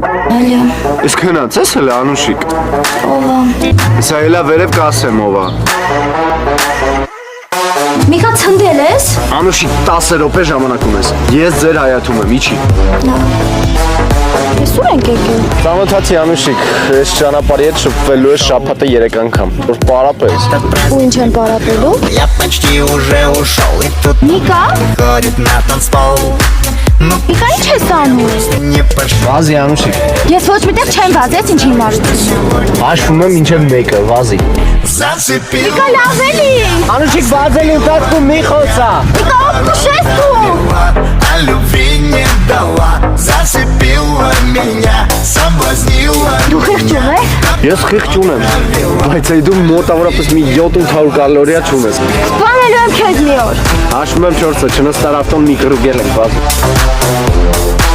Ալյա, Իսկ հնացես էլ Անուշիկ։ ով է։ Սա էլա վերև կասեմ ով է։ Միքա ցնդել ես։ Անուշիկ 10 րոպե ժամանակ ունես։ Ես ձեր հայաթում եմ, իջի։ Ես ուր ենք եկել։ Ծանոթացի Անուշիկ, ես ճանապարհի հետ շփվելու ես շաբաթը 3 անգամ։ Որ պարապես։ Ու ինչ են պարապելու։ Я почти уже ушел, и тут Միքա, ходит на танцпол. Ну Միքա ինչ ես անում։ не пошел. Վազի Անուշիկ։ Ես ոչ միտեղ չեմ վազեց ինչ հիմար։ Հաշվում եմ մինչև 1-ը, վազի։ Зацепил Միքա լավ էլի։ Անուշիկ վազելի ընթացքում մի խոսա։ Միքա ով քշես դու։ а любви не дала. Зацепила меня, соблазнила. Դու խիղճում ես։ Ես խիղճ ունեմ, բայց այ դու մոտավորապես մի 700 կալորիա չունես։ Սպանելու եմ քեզ մի օր։ Հաշվում եմ 4-ը, չնստար ավտոն մի կրուգել ենք վազի։